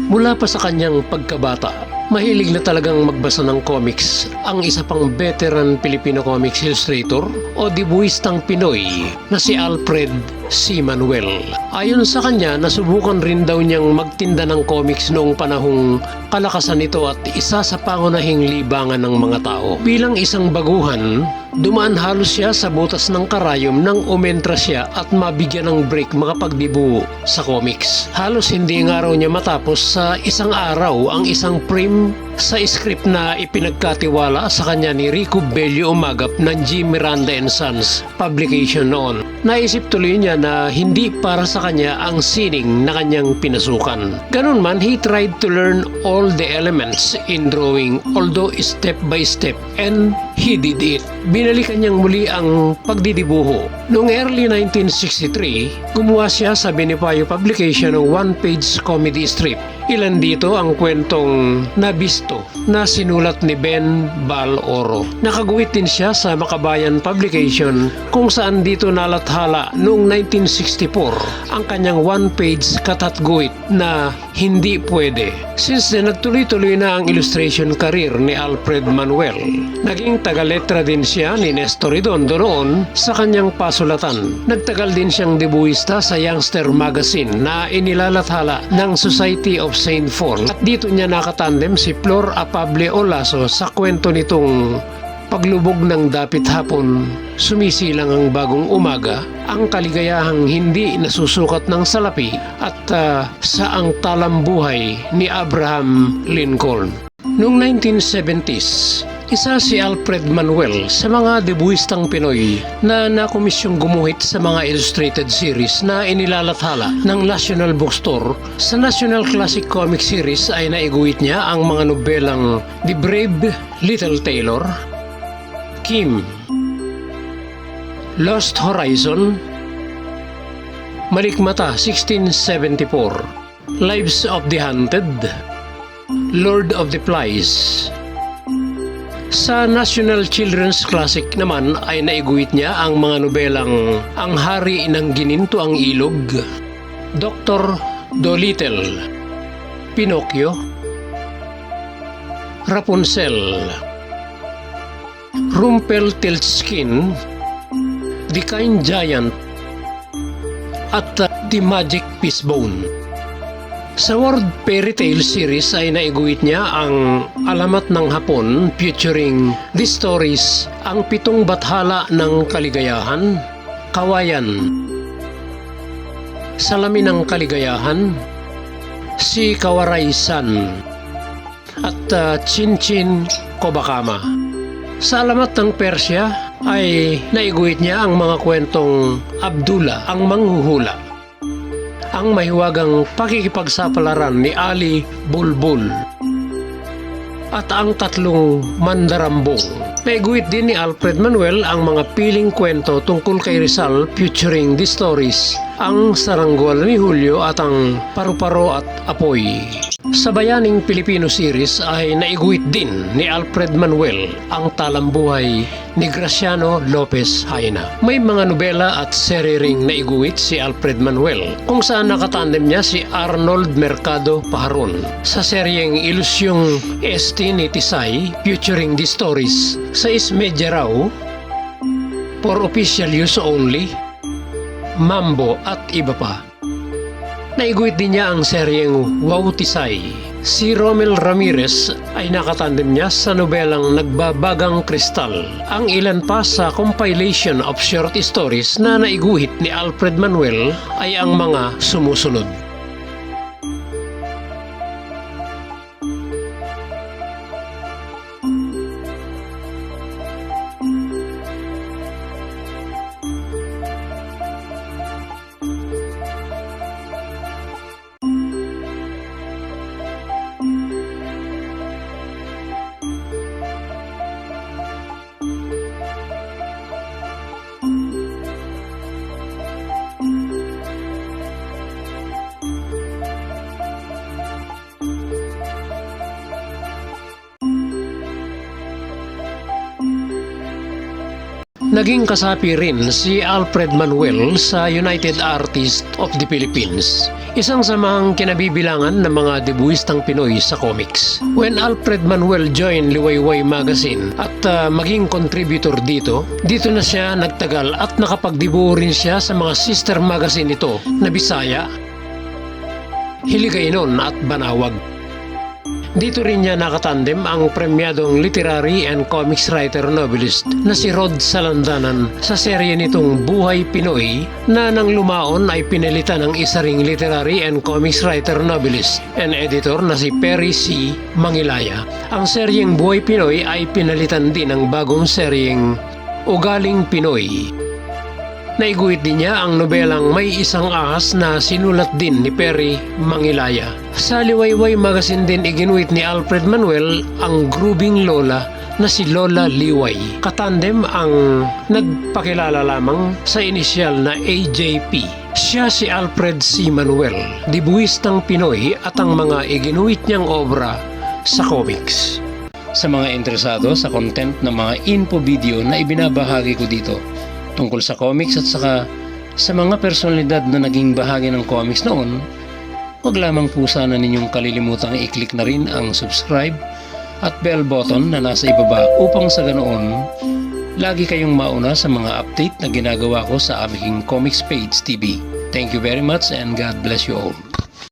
Mula pa sa kanyang pagkabata, mahilig na talagang magbasa ng comics ang isa pang veteran Filipino comics illustrator o dibuhistang Pinoy na si Alfred C. Manuel. Ayon sa kanya, nasubukan rin daw niyang magtinda ng comics noong panahong kalakasan nito at isa sa pangunahing libangan ng mga tao. Bilang isang baguhan, dumaan halos siya sa butas ng karayom nang umentra siya at mabigyan ng break makapagdibuho sa comics. Halos hindi nga raw niya matapos sa isang araw ang isang frame sa script na ipinagkatiwala sa kanya ni Rico Bello Umagap ng G. Miranda & Sons publication noon. Naisip tuloy niya na hindi para sa kanya ang sining na kanyang pinasukan. Ganun man, he tried to learn all the elements in drawing, although step by step, and he did it. Binalikan niyang muli ang pagdidibuho. Noong early 1963, gumawa siya sa Benipayo publication ng one-page comedy strip. Ilan dito ang kwentong Nabisto na sinulat ni Ben Bal Oro. Nakaguhit din siya sa Makabayan publication kung saan dito nalathala noong 1964 ang kanyang one-page katatguhit na Hindi Pwede. Since then, nagtuloy-tuloy na ang illustration career ni Alfred Manuel. Naging tagaletra din siya ni Nestor Redondo noon sa kanyang pasulatan. Nagtagal din siyang debuhista sa Youngster Magazine na inilalathala ng Society of Saint Paul at dito niya nakatandem si Flor Apable Olaso sa kwento nitong Paglubog ng Dapit Hapon, Sumisilang ang Bagong Umaga, Ang Kaligayahang Hindi Nasusukat ng Salapi at Saang Talambuhay ni Abraham Lincoln. Noong 1970s, isa si Alfred Manuel sa mga debuhistang Pinoy na nakomisyong gumuhit sa mga illustrated series na inilalathala ng National Bookstore. Sa National Classic Comic Series ay naiguhit niya ang mga nobelang The Brave Little Tailor, Kim, Lost Horizon, Malikmata 1674, Lives of the Hunted, Lord of the Flies. Sa National Children's Classic naman ay naiguhit niya ang mga nobelang Ang Hari ng Gininto ang Ilog, Dr. Dolittle, Pinocchio, Rapunzel, Rumpelstiltskin, The Kind Giant at The Magic Fishbone. Sa World Fairy Tale series ay naiguhit niya ang Alamat ng Hapon featuring The Stories, Ang Pitong Bathala ng Kaligayahan, Kawayan, Salamin ng Kaligayahan, Si Kawaray-san at Chinchin Kobakama. Sa Alamat ng Persya ay naiguhit niya ang mga kwentong Abdullah ang Manghuhula, Ang Mahiwagang Pakikipagsapalaran ni Ali Bulbul at Ang Tatlong Mandarambong. Naiguhit din ni Alfred Manuel ang mga piling kwento tungkol kay Rizal featuring The Stories, Ang Saranggola ni Julio at Ang Paru-Paro at Apoy. Sa Bayaning Pilipino series ay naiguhit din ni Alfred Manuel ang Talambuhay ni Graciano Lopez Haina. May mga nobela at serye ring naiguhit si Alfred Manuel kung saan nakatandem niya si Arnold Mercado Paharon sa seryeng Ilusyong ST ni Tisay featuring The Stories, Sais Media Raw, For Official Use Only, Mambo at iba pa. Naiguhit din niya ang seryeng Wow Tisay. Si Romel Ramirez ay nakatandem niya sa nobelang Nagbabagang Kristal. Ang ilan pa sa compilation of short stories na naiguhit ni Alfred Manuel ay ang mga sumusunod. Naging kasapi rin si Alfred Manuel sa United Artists of the Philippines. isang samahang kinabibilangan ng mga debuistang Pinoy sa comics. When Alfred Manuel joined Liwayway Magazine at maging contributor dito na siya nagtagal at nakapagdibuo rin siya sa mga sister magazine nito na Bisaya, Hiligaynon at Banawag. Dito rin niya nakatandem ang premyadong literary and comics writer novelist na si Rod Salandanan sa serye nitong Buhay Pinoy na nang lumaon ay pinalitan ng isa ring literary and comics writer novelist and editor na si Perry C. Mangilaya. Ang seryeng Buhay Pinoy ay pinalitan din ng bagong seryeng Ugaling Pinoy. Naiguhit din niya ang nobelang May Isang Ahas na sinulat din ni Perry Mangilaya. Sa Liwayway Magazine din iginuhit ni Alfred Manuel ang grooving lola na si Lola Liway. Katandem ang nagpakilala lamang sa inisyal na AJP. Siya si Alfred C. Manuel, dibuistang Pinoy at ang mga iginuhit niyang obra sa comics. Sa mga interesado sa content ng mga info video na ibinabahagi ko dito, tungkol sa comics at saka sa mga personalidad na naging bahagi ng comics noon, huwag lamang po sana ninyong kalilimutang i-click na rin ang subscribe at bell button na nasa ibaba upang sa ganoon, lagi kayong mauna sa mga update na ginagawa ko sa aming Comics Page TV. Thank you very much and God bless you all.